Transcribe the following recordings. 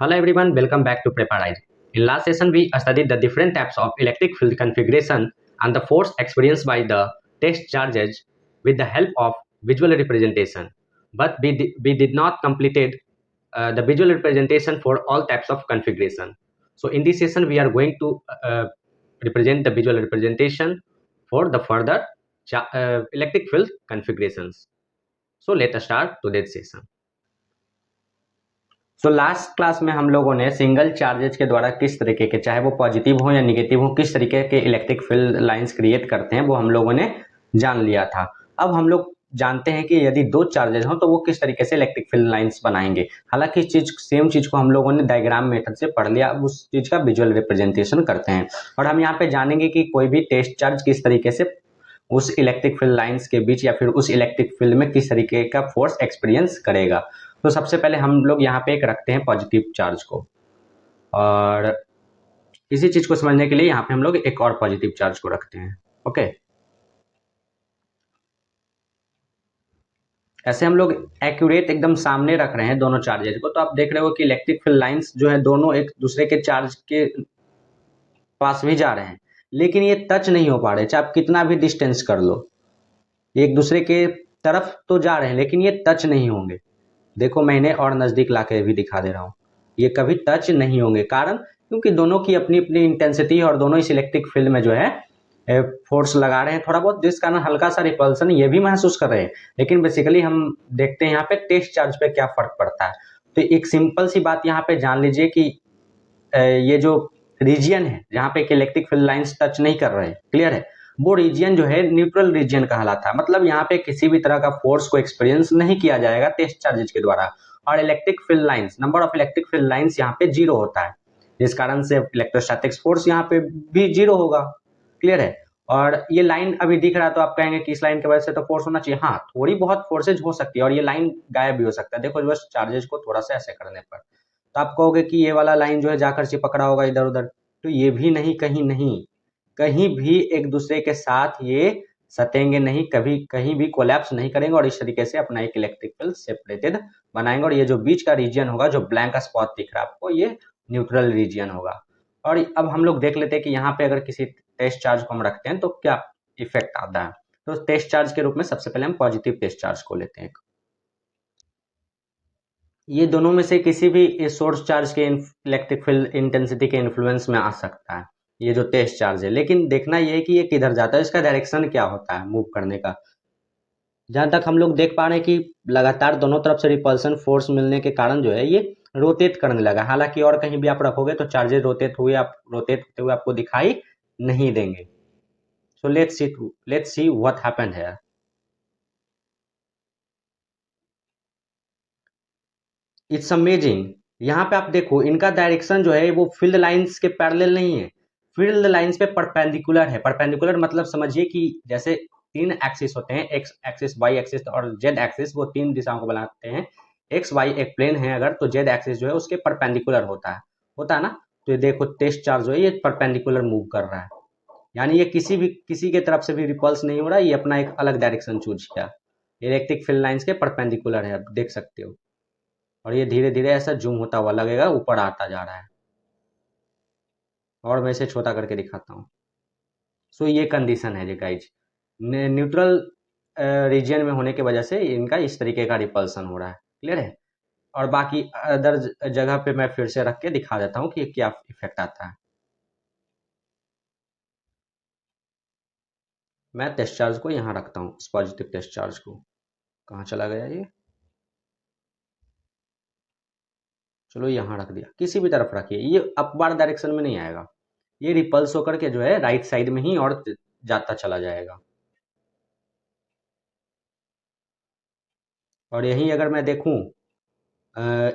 Hello everyone, welcome back to Preparize. In last session, we studied the different types of electric field configuration and the force experienced by the test charges with the help of visual representation. But we did not completed the visual representation for all types of configuration. So in this session, we are going to represent the visual representation for the further electric field configurations. So let us start today's session. तो last class में हम लोगों ने single charges के द्वारा किस तरीके के, चाहे वो पॉजिटिव हो या निगेटिव हो, किस तरीके के इलेक्ट्रिक फील्ड लाइंस क्रिएट करते हैं वो हम लोगों ने जान लिया था। अब हम लोग जानते हैं कि यदि दो चार्जेज हो तो वो किस तरीके से इलेक्ट्रिक फील्ड लाइंस बनाएंगे। हालांकि इस चीज सेम चीज को हम लोगों ने डायग्राम मेथड से पढ़ लिया, अब उस चीज का विजुअल रिप्रेजेंटेशन करते हैं और हम यहाँ पे जानेंगे कि कोई भी टेस्ट चार्ज किस तरीके से उस इलेक्ट्रिक फील्ड लाइंस के बीच या फिर उस इलेक्ट्रिक फील्ड में किस तरीके का फोर्स एक्सपीरियंस करेगा। तो सबसे पहले हम लोग यहाँ पे एक रखते हैं पॉजिटिव चार्ज को, और इसी चीज को समझने के लिए यहाँ पे हम लोग एक और पॉजिटिव चार्ज को रखते हैं। ओके, ऐसे हम लोग एक्यूरेट एकदम सामने रख रहे हैं दोनों चार्जेज को। तो आप देख रहे हो कि इलेक्ट्रिक फील्ड लाइंस जो है दोनों एक दूसरे के चार्ज के पास भी जा रहे हैं, लेकिन ये टच नहीं हो पा रहे, चाहे आप कितना भी डिस्टेंस कर लो, एक दूसरे के तरफ तो जा रहे हैं लेकिन ये टच नहीं होंगे। देखो मैं इन्हें और नजदीक लाके भी दिखा दे रहा हूँ, ये कभी टच नहीं होंगे। कारण क्योंकि दोनों की अपनी अपनी इंटेंसिटी है और दोनों इस इलेक्ट्रिक फील्ड में जो है फोर्स लगा रहे हैं थोड़ा बहुत, जिस कारण हल्का सा रिपल्सन ये भी महसूस कर रहे हैं। लेकिन बेसिकली हम देखते हैं यहाँ पे टेस्ट चार्ज पे क्या फर्क पड़ता है। तो एक सिंपल सी बात यहाँ पे जान लीजिए कि ये जो रीजियन है जहाँ पे इलेक्ट्रिक फील्ड लाइंस टच नहीं कर रहे हैं, क्लियर है, वो रीजियन जो है न्यूट्रल रीजियन कहलाता है। मतलब यहाँ पे किसी भी तरह का फोर्स को एक्सपीरियंस नहीं किया जाएगा टेस्ट चार्जेज के द्वारा, और electric field lines, number of electric field lines यहाँ पे जीरो होता है, जिस कारण से इलेक्ट्रोस्टैटिक फोर्स यहाँ पे भी जीरो होगा। क्लियर है। और ये लाइन अभी दिख रहा है तो आप कहेंगे कि इस लाइन की वजह से तो फोर्स होना चाहिए। हाँ, थोड़ी बहुत फोर्सेज हो सकती है और ये लाइन गायब भी हो सकता है। देखो बस चार्जेज को थोड़ा सा ऐसे करने पर तो आप कहोगे कि ये वाला लाइन जो है जाकर चिपक रहा होगा इधर उधर, तो ये भी नहीं, कहीं नहीं, कहीं भी एक दूसरे के साथ ये सटेंगे नहीं, कभी कहीं भी कोलैप्स नहीं करेंगे और इस तरीके से अपना एक इलेक्ट्रिक फील्ड सेपरेटेड बनाएंगे। और ये जो बीच का रीजन होगा, जो ब्लैंक स्पॉट दिख रहा है आपको, ये न्यूट्रल रीजन होगा। और अब हम लोग देख लेते हैं कि यहाँ पे अगर किसी टेस्ट चार्ज को हम रखते हैं तो क्या इफेक्ट आता है। तो टेस्ट चार्ज के रूप में सबसे पहले हम पॉजिटिव टेस्ट चार्ज को लेते हैं। ये दोनों में से किसी भी सोर्स चार्ज के इलेक्ट्रिक फील्ड इंटेंसिटी के इन्फ्लुएंस में आ सकता है ये जो टेस्ट चार्ज है, लेकिन देखना ये है कि ये किधर जाता है, इसका डायरेक्शन क्या होता है मूव करने का। जहां तक हम लोग देख पा रहे हैं कि लगातार दोनों तरफ से रिपल्सन फोर्स मिलने के कारण जो है ये रोटेट करने लगा। हालांकि और कहीं भी आप रखोगे तो चार्जेस रोटेट होते हुए आपको दिखाई नहीं देंगे। So let's see what happened है। It's amazing. यहाँ पे आप देखो इनका डायरेक्शन जो है वो फील्ड लाइंस के पैरेलल नहीं है, फील्ड लाइंस पे परपेंडिकुलर है। परपेंडिकुलर मतलब समझिए कि जैसे तीन एक्सिस होते हैं, एक्स एक्सिस, वाई एक्सिस और जेड एक्सिस, वो तीन दिशाओं को बनाते हैं। एक्स वाई एक प्लेन है अगर, तो जेड एक्सिस जो है उसके परपेंडिकुलर होता है ना। तो ये देखो टेस्ट चार्ज जो है ये परपेंडिकुलर मूव कर रहा है, यानी ये किसी के तरफ से भी रिपल्स नहीं हो रहा है, ये अपना एक अलग डायरेक्शन चूज किया। इलेक्ट्रिक फील्ड लाइंस के परपेंडिकुलर है, आप देख सकते हो। और ये धीरे धीरे ऐसा जूम होता हुआ लगेगा, ऊपर आता जा रहा है। और मैं इसे छोटा करके दिखाता हूँ। सो ये कंडीशन है जी गाइज, न्यूट्रल रीजन में होने की वजह से इनका इस तरीके का रिपल्सन हो रहा है। क्लियर है। और बाकी अदर जगह पे मैं फिर से रख के दिखा देता हूँ कि क्या इफेक्ट आता है। मैं टेस्ट चार्ज को यहाँ रखता हूँ, इस पॉजिटिव टेस्ट चार्ज को। कहाँ चला गया ये, चलो यहाँ रख दिया। किसी भी तरफ रखिए, ये अपवार्ड डायरेक्शन में नहीं आएगा, ये रिपल्स होकर के जो है राइट साइड में ही और जाता चला जाएगा। और यही अगर मैं देखूं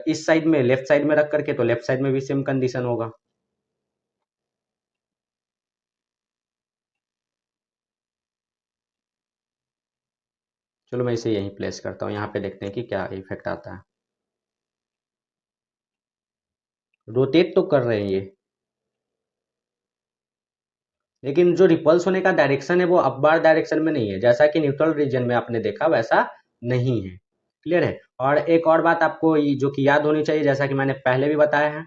इस साइड में, लेफ्ट साइड में रख करके, तो लेफ्ट साइड में भी सेम कंडीशन होगा। चलो मैं इसे यहीं प्लेस करता हूँ, यहाँ पे देखते हैं कि क्या इफेक्ट आता है। रोटेट तो कर रहे हैं ये, लेकिन जो रिपल्स होने का डायरेक्शन है वो अपवार्ड डायरेक्शन में नहीं है, जैसा कि न्यूट्रल रीजन में आपने देखा वैसा नहीं है। क्लियर है। और एक और बात आपको जो कि याद होनी चाहिए, जैसा कि मैंने पहले भी बताया है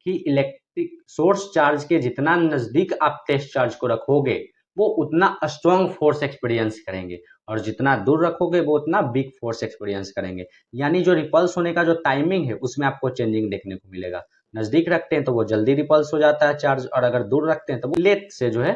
कि इलेक्ट्रिक सोर्स चार्ज के जितना नजदीक आप टेस्ट चार्ज को रखोगे वो उतना स्ट्रॉन्ग फोर्स एक्सपीरियंस करेंगे, और जितना दूर रखोगे वो उतना वीक फोर्स एक्सपीरियंस करेंगे। यानी जो रिपल्स होने का जो टाइमिंग है उसमें आपको चेंजिंग देखने को मिलेगा। नजदीक रखते हैं तो वो जल्दी रिपल्स हो जाता है चार्ज, और अगर दूर रखते हैं तो वो लेट से जो है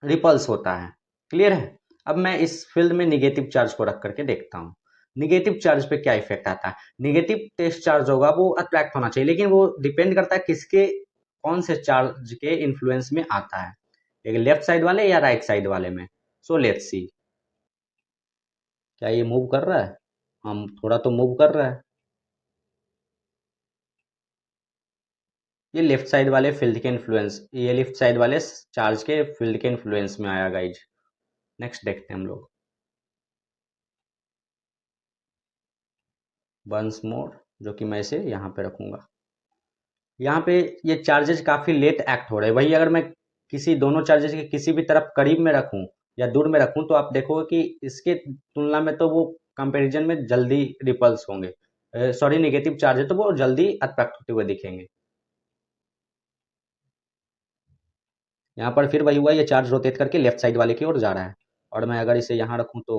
रिपल्स होता है। क्लियर है। अब मैं इस फील्ड में निगेटिव चार्ज को रख करके देखता हूँ निगेटिव चार्ज पे क्या इफेक्ट आता है। निगेटिव टेस्ट चार्ज होगा वो अट्रैक्ट होना चाहिए, लेकिन वो डिपेंड करता है किसके कौन से चार्ज के इन्फ्लुएंस में आता है, एक लेफ्ट साइड वाले या राइट साइड वाले में। सो लेट्स सी, क्या ये मूव कर रहा है? हम थोड़ा तो मूव कर रहा है। ये लेफ्ट साइड वाले फील्ड के इन्फ्लुएंस, ये लेफ्ट साइड वाले चार्ज के फील्ड के इन्फ्लुएंस में आया गाइज। नेक्स्ट देखते हैं हम लोग। वंस मोर, जो कि मैं इसे यहाँ पे रखूंगा। यहाँ पे ये चार्जेस काफ़ी लेट एक्ट हो रहे हैं। वही अगर मैं किसी दोनों चार्जेस के किसी भी तरफ करीब में रखूँ या दूर में रखूँ तो आप देखोगे कि इसके तुलना में तो वो कंपैरिजन में जल्दी रिपल्स होंगे। सॉरी, नेगेटिव चार्ज है तो वो जल्दी अट्रैक्ट होते हुए दिखेंगे। यहाँ पर फिर वही हुआ, ये चार्ज रोटेट करके लेफ्ट साइड वाले की ओर जा रहा है, और मैं अगर इसे यहाँ रखूँ तो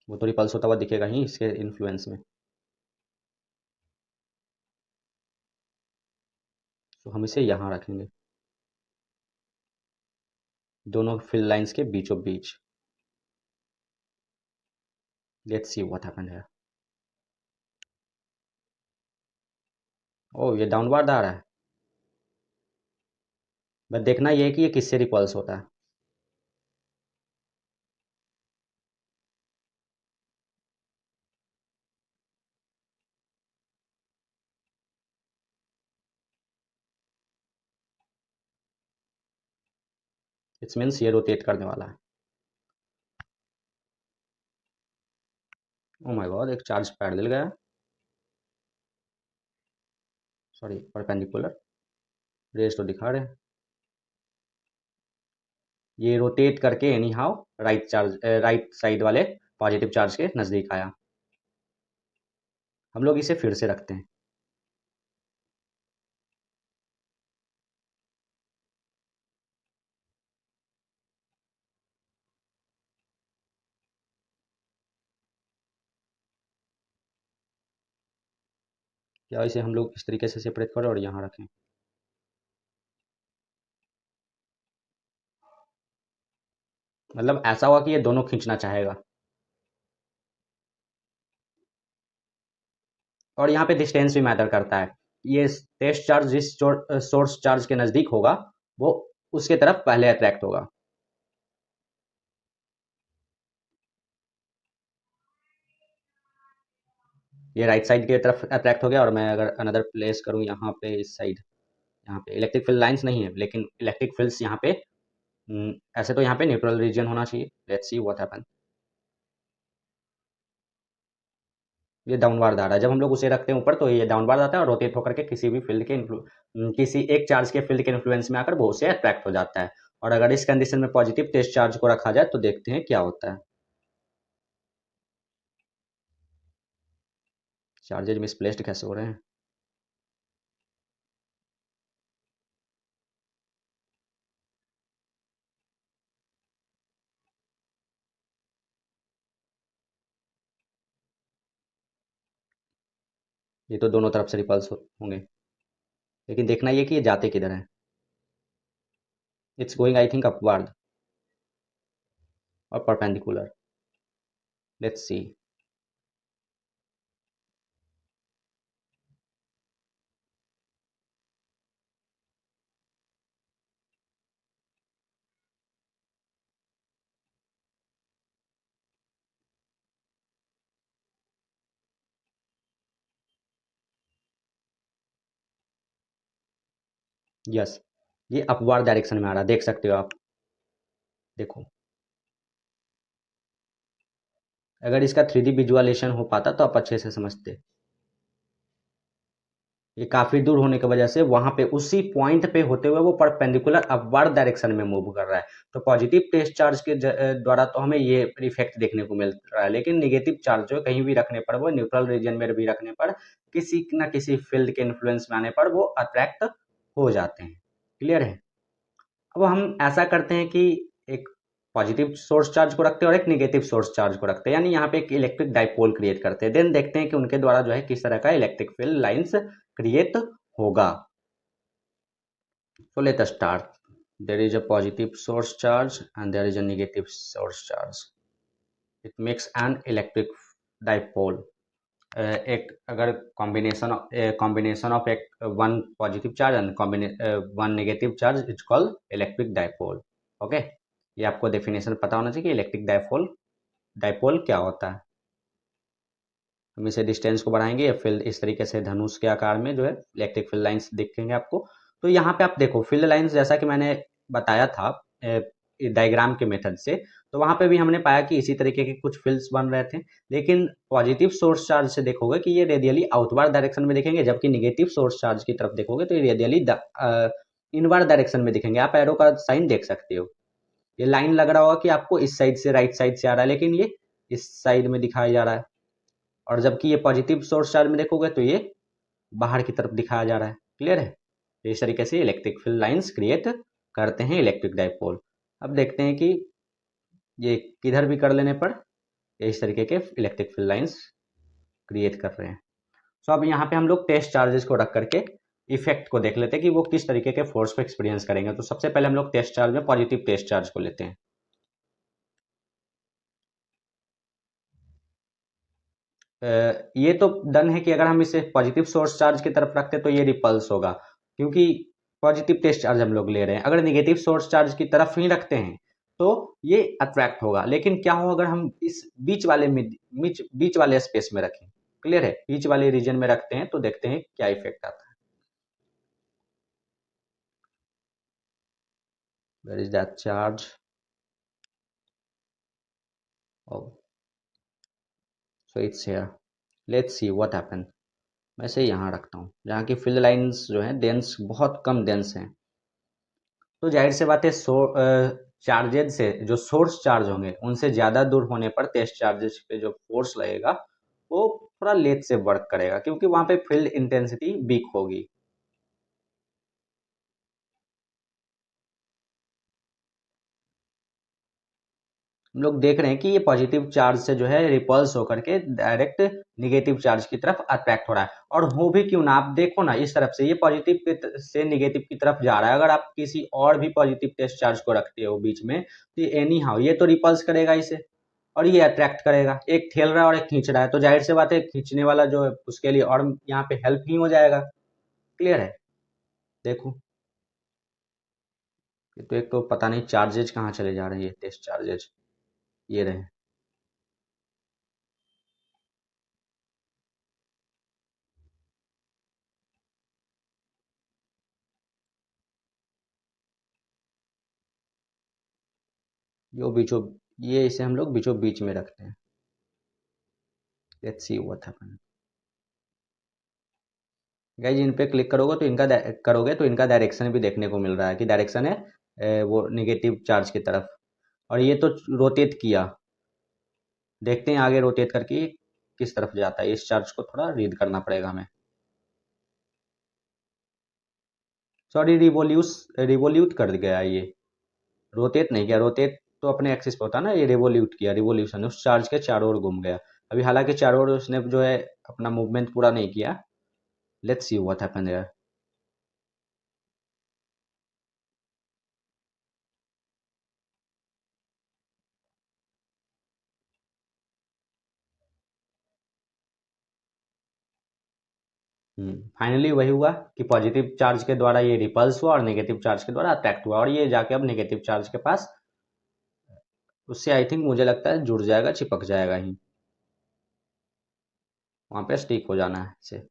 वो तो रिपल्स होता हुआ दिखेगा ही इसके इन्फ्लुएंस में। तो हम इसे यहाँ रखेंगे, दोनों फील्ड लाइंस के बीचों बीच। लेट्स सी व्हाट हैपेंड है। ओह, ये डाउनवर्ड आ रहा है। बस देखना ये है कि ये किससे रिपल्स होता है। इट्स मीन्स ये रोटेट करने वाला है। ओ माय गॉड, एक चार्ज पैरेलल गया, सॉरी परपेंडिकुलर। रेस तो दिखा रहे हैं, ये रोटेट करके any how right charge, right side वाले पॉजिटिव चार्ज के नज़दीक आया। हम लोग इसे फिर से रखते हैं। क्या इसे हम लोग इस तरीके से सेपरेट करें और यहाँ रखें? मतलब ऐसा हुआ कि ये दोनों खींचना चाहेगा, और यहाँ पे डिस्टेंस भी मैटर करता है। ये टेस्ट चार्ज जिस सोर्स चार्ज के नज़दीक होगा वो उसके तरफ पहले अट्रैक्ट होगा। ये राइट साइड की तरफ अट्रैक्ट हो गया, और मैं अगर अनदर प्लेस करूँ यहाँ पे इस साइड, यहाँ पे इलेक्ट्रिक फील्ड लाइंस नहीं है लेकिन इलेक्ट्रिक फील्ड्स यहाँ पे ऐसे तो यहाँ पे न्यूट्रल रीजन होना चाहिए। Let's see what happen. ये डाउनवार्ड आ रहा है, जब हम लोग उसे रखते हैं ऊपर तो ये डाउनवार्ड आता है और रोटेट होकर के किसी भी फील्ड के किसी एक चार्ज के फील्ड के इन्फ्लुएंस में आकर वो उसे अट्रैक्ट हो जाता है। और अगर इस कंडीशन में पॉजिटिव टेस्ट चार्ज को रखा जाए तो देखते हैं क्या होता है। चार्जेज मिसप्लेस्ड कैसे हो रहे हैं? ये तो दोनों तरफ से रिपल्स होंगे, लेकिन देखना ये कि ये जाते किधर हैं। It's going I think upward और परपेंडिकुलर। Let's see. यस, ये अपवार्ड डायरेक्शन में आ रहा है, देख सकते हो आप। देखो, अगर इसका 3D विजुअलाइजेशन हो पाता तो आप अच्छे से समझते। ये काफ़ी दूर होने की वजह से वहाँ पे उसी पॉइंट पे होते हुए वो परपेंडिकुलर अपवर्ड डायरेक्शन में मूव कर रहा है। तो पॉजिटिव टेस्ट चार्ज के द्वारा तो हमें ये इफेक्ट देखने को मिल रहा है, लेकिन निगेटिव चार्ज जो कहीं भी रखने पर, वो न्यूट्रल रीजन में भी रखने पर, किसी न किसी फील्ड के इन्फ्लुएंस में आने पर वो अट्रैक्ट हो जाते हैं। क्लियर है? अब हम ऐसा करते हैं कि एक पॉजिटिव सोर्स चार्ज को रखते हैं और एक नेगेटिव सोर्स चार्ज को रखते हैं, यानी यहाँ पे एक इलेक्ट्रिक डाइपोल क्रिएट करते हैं। देन देखते हैं कि उनके द्वारा जो है किस तरह का इलेक्ट्रिक फील्ड लाइंस क्रिएट होगा। So let us start. There is a positive source charge and there is a negative source charge. It makes an electric dipole. एक अगर combination of एक one positive charge and one negative charge, it's called electric dipole. Okay, ये आपको definition पता होना चाहिए कि electric dipole क्या होता है। हम इसे डिस्टेंस को बढ़ाएंगे या फील्ड इस तरीके से धनुष के आकार में जो है इलेक्ट्रिक फील्ड लाइंस दिखेंगे आपको। तो यहाँ पे आप देखो फील्ड लाइंस, जैसा कि मैंने बताया था डायग्राम के मेथड से, तो वहाँ पे भी हमने पाया कि इसी तरीके के कुछ फील्ड्स बन रहे थे। लेकिन पॉजिटिव सोर्स चार्ज से देखोगे कि ये रेडियली आउटवर्ड डायरेक्शन में दिखेंगे, जबकि निगेटिव सोर्स चार्ज की तरफ देखोगे तो ये रेडियली इनवर्ड डायरेक्शन में दिखेंगे। आप एरो का साइन देख सकते हो, ये लाइन लग रहा होगा कि आपको इस साइड से राइट साइड से आ रहा है, लेकिन ये इस साइड में दिखाया जा रहा है। और जबकि ये पॉजिटिव सोर्स चार्ज में देखोगे तो ये बाहर की तरफ दिखाया जा रहा है। क्लियर है? तो इस तरीके से इलेक्ट्रिक फील्ड लाइंस क्रिएट करते हैं इलेक्ट्रिक डाइपोल। अब देखते हैं कि ये किधर भी कर लेने पर इस तरीके के इलेक्ट्रिक फील्ड लाइंस क्रिएट कर रहे हैं। सो अब यहाँ पे हम लोग टेस्ट चार्जेस को रख करके इफेक्ट को देख लेते हैं कि वो किस तरीके के फोर्स को एक्सपीरियंस करेंगे। तो सबसे पहले हम लोग टेस्ट चार्ज में पॉजिटिव टेस्ट चार्ज को लेते हैं। ये तो डन है कि अगर हम इसे पॉजिटिव सोर्स चार्ज की तरफ रखते तो ये रिपल्स होगा, क्योंकि पॉजिटिव टेस्ट चार्ज हम लोग ले रहे हैं। अगर नेगेटिव सोर्स चार्ज की तरफ ही रखते हैं तो ये अट्रैक्ट होगा। लेकिन क्या हो अगर हम इस बीच वाले स्पेस में रखें? क्लियर है? बीच वाले रीजन में रखते हैं तो देखते हैं क्या इफेक्ट आता है। Where is that charge? So it's here, let's see what happen. मैं इसे यहाँ रखता हूँ जहाँ की फील्ड लाइंस जो है डेंस, बहुत कम डेंस हैं। तो जाहिर सी बात है चार्जेज से जो सोर्स चार्ज होंगे उनसे ज़्यादा दूर होने पर टेस्ट चार्जेस पे जो फोर्स लगेगा वो थोड़ा लेट से वर्क करेगा, क्योंकि वहाँ पे फील्ड इंटेंसिटी वीक होगी। हम लोग देख रहे हैं कि ये पॉजिटिव चार्ज से जो है रिपल्स होकर के डायरेक्ट निगेटिव चार्ज की तरफ अट्रैक्ट हो रहा है। और हो भी क्यों ना, आप देखो ना इस तरफ से ये पॉजिटिव से निगेटिव की तरफ जा रहा है। अगर आप किसी और भी पॉजिटिव टेस्ट चार्ज को रखते हो बीच में तो एनी हाउ ये तो रिपल्स करेगा इसे और ये अट्रैक्ट करेगा। एक ठेल रहा है और एक खींच रहा है, तो जाहिर सी बात है खींचने वाला जो है उसके लिए और यहाँ पे हेल्प ही हो जाएगा। क्लियर है? देखो ये तो एक तो पता नहीं चार्जेज कहाँ चले जा रहे हैं, ये टेस्ट चार्जेज ये रहे। जो बीचों, ये इसे हम लोग बीचों बीच में रखते हैं। Let's see what happen. Guys in पे क्लिक करोगे तो इनका डायरेक्शन भी देखने को मिल रहा है कि डायरेक्शन है वो नेगेटिव चार्ज की तरफ। और ये तो रोटेट किया, देखते हैं आगे रोटेट करके किस तरफ जाता है। इस चार्ज को थोड़ा रीड करना पड़ेगा हमें। सॉरी, रिवोल्यूट कर गया ये, रोटेट नहीं किया। रोटेट तो अपने एक्सिस पे होता है ना, ये रिवोल्यूट किया, रिवोल्यूशन उस चार्ज के चारों ओर घूम गया। अभी हालांकि चारों ओर उसने जो है अपना मूवमेंट पूरा नहीं किया। Let's see what happen there. Finally वही हुआ कि पॉजिटिव चार्ज के द्वारा ये रिपल्स हुआ और नेगेटिव चार्ज के द्वारा अट्रैक्ट हुआ, और ये जाके अब नेगेटिव चार्ज के पास उससे आई थिंक मुझे लगता है जुड़ जाएगा, चिपक जाएगा ही, वहां पे स्टिक हो जाना है इसे।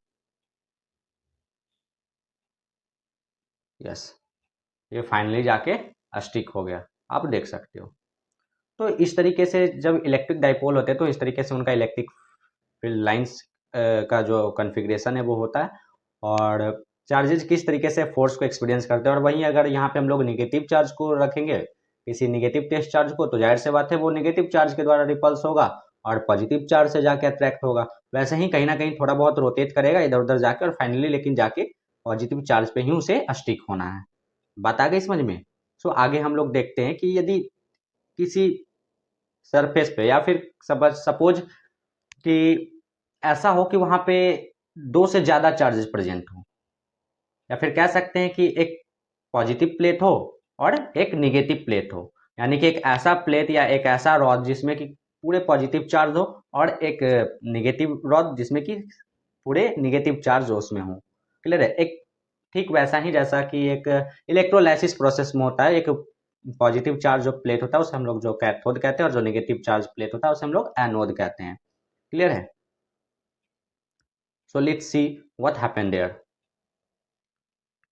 यस, ये फाइनली जाके स्टिक हो गया, आप देख सकते हो। तो इस तरीके से जब इलेक्ट्रिक डाइपोल होते हैं तो इस तरीके से उनका इलेक्ट्रिक फील्ड लाइंस का जो कॉन्फ़िगरेशन है वो होता है। और चार्जेज किस तरीके से फोर्स को एक्सपीरियंस करते हैं। और वहीं अगर यहाँ पे हम लोग निगेटिव चार्ज को रखेंगे, किसी निगेटिव टेस्ट चार्ज को, तो जाहिर सी बात है वो निगेटिव चार्ज के द्वारा रिपल्स होगा और पॉजिटिव चार्ज से जाके अट्रैक्ट होगा। वैसे ही कहीं ना कहीं थोड़ा बहुत रोटेट करेगा इधर उधर जाके और फाइनली लेकिन जाके पॉजिटिव चार्ज पे ही उसे स्टिक होना है। बात आ गई समझ में। सो आगे हम लोग देखते हैं कि यदि किसी सरफेस पे या फिर सपोज कि ऐसा हो कि वहां पे दो से ज्यादा चार्जेस प्रेजेंट हो, या फिर कह सकते हैं कि एक पॉजिटिव प्लेट हो और एक निगेटिव प्लेट हो, यानी कि एक ऐसा प्लेट या एक ऐसा रॉड जिसमें कि पूरे पॉजिटिव चार्ज हो और एक निगेटिव रॉड जिसमें कि पूरे निगेटिव चार्ज उसमें हो। क्लियर है। एक ठीक वैसा ही जैसा कि एक इलेक्ट्रोलाइसिस प्रोसेस में होता है, एक पॉजिटिव चार्ज जो प्लेट होता है उसे हम लोग जो कैथोड कहते हैं और जो निगेटिव चार्ज प्लेट होता है उसे हम लोग एनोड कहते हैं। क्लियर है। So let's see what happened there.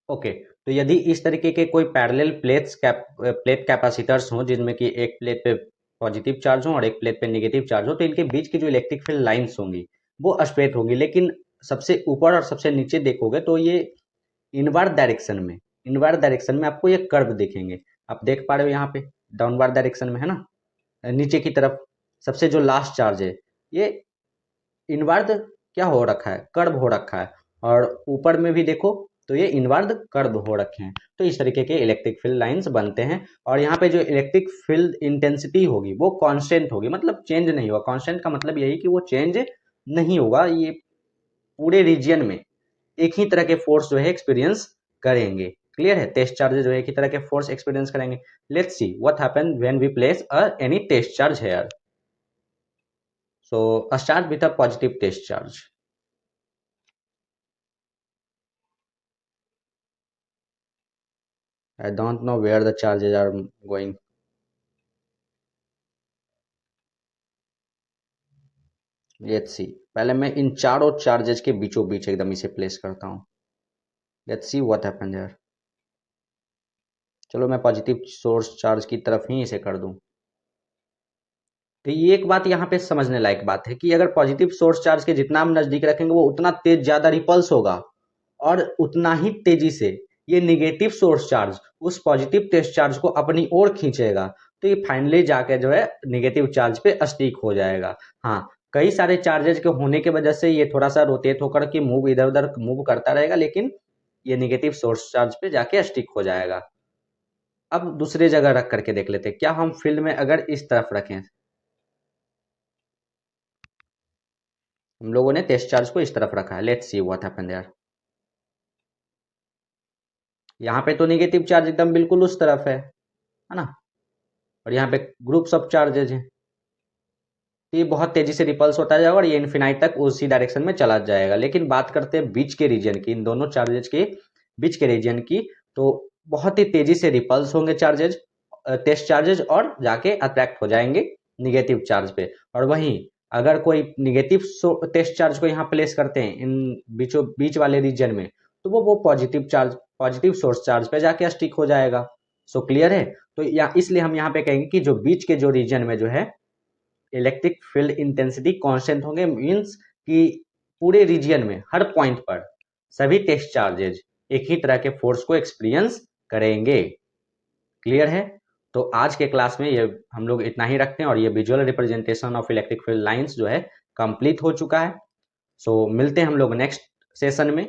Okay, तो यदि इस तरीके के कोई पैरेलल प्लेट कैपेसिटर्स हों जिनमें कि एक प्लेट पे पॉजिटिव चार्ज हो और एक प्लेट पे नेगेटिव चार्ज हो, तो इनके बीच की जो इलेक्ट्रिक फील्ड लाइंस होंगी वो स्ट्रेट होगी। लेकिन सबसे ऊपर और सबसे नीचे देखोगे तो ये इनवर्ड डायरेक्शन में आपको ये कर्व दिखेंगे। आप देख पा रहे हो यहाँ पे डाउनवर्ड डायरेक्शन में है ना, नीचे की तरफ सबसे जो लास्ट चार्ज है ये इनवर्ड क्या हो रखा है, कर्व हो रखा है। और ऊपर में भी देखो तो ये इनवर्ड कर्व हो रखे हैं। तो इस तरीके के इलेक्ट्रिक फील्ड लाइंस बनते हैं और यहाँ पे जो इलेक्ट्रिक फील्ड इंटेंसिटी होगी वो कांस्टेंट होगी, मतलब चेंज नहीं होगा। कांस्टेंट का मतलब यही कि वो चेंज नहीं होगा, ये पूरे रीजियन में एक ही तरह के फोर्स जो है एक्सपीरियंस करेंगे। क्लियर है। टेस्ट चार्ज जो है एक ही तरह के फोर्स एक्सपीरियंस करेंगे। Let's see what happen when we place any test charge here. So start with a positive test charge. I don't know where the charges are going. Let's see. पहले मैं इन चारों चार्जेस के बीचों बीच एकदम इसे place करता हूँ। Let's see what happens there. चलो मैं पॉजिटिव सोर्स चार्ज की तरफ ही इसे कर दूं। तो ये एक बात यहाँ पे समझने लायक बात है कि अगर पॉजिटिव सोर्स चार्ज के जितना हम नजदीक रखेंगे वो उतना तेज ज्यादा रिपल्स होगा और उतना ही तेजी से ये निगेटिव सोर्स चार्ज उस पॉजिटिव टेस्ट चार्ज को अपनी ओर खींचेगा। तो ये फाइनली जाके जो है निगेटिव चार्ज पे स्टिक हो जाएगा। हाँ, कई सारे चार्जेज के होने की वजह से ये थोड़ा सा रोटेट होकर के मूव इधर उधर मूव करता रहेगा, लेकिन ये निगेटिव सोर्स चार्ज पे जाके स्टिक हो जाएगा। अब दूसरी जगह रख करके देख लेते हैं, क्या हम फील्ड में अगर इस तरफ रखें, हम लोगों ने टेस्ट चार्ज को इस तरफ रखा है। Let's see what happened there. यहाँ पे तो नेगेटिव चार्ज एकदम बिल्कुल उस तरफ है ना, और यहाँ पे ग्रुप्स ऑफ चार्जेज हैं। तो ये बहुत तेजी से रिपल्स होता जाएगा और ये इन्फिनाइट तक उसी डायरेक्शन में चला जाएगा। लेकिन बात करते हैं बीच के रीजन की, इन दोनों चार्जेज के बीच के रीजन की, तो बहुत ही तेजी से रिपल्स होंगे चार्जेज, टेस्ट चार्जेज, और जाके अट्रैक्ट हो जाएंगे निगेटिव चार्ज पे। और वहीं अगर कोई निगेटिव टेस्ट चार्ज को यहाँ प्लेस करते हैं इन बीचों बीच वाले रीजन में, तो वो पॉजिटिव सोर्स चार्ज पे जाके स्टिक हो जाएगा। सो क्लियर है। तो या इसलिए हम यहाँ पे कहेंगे कि जो बीच के जो रीजन में जो है इलेक्ट्रिक फील्ड इंटेंसिटी कांस्टेंट होंगे, मींस कि पूरे रीजन में हर पॉइंट पर सभी टेस्ट चार्जेज एक ही तरह के फोर्स को एक्सपीरियंस करेंगे। क्लियर है। तो आज के क्लास में ये हम लोग इतना ही रखते हैं और ये visual representation of electric field lines जो है कंप्लीट हो चुका है। सो मिलते हैं हम लोग नेक्स्ट सेशन में।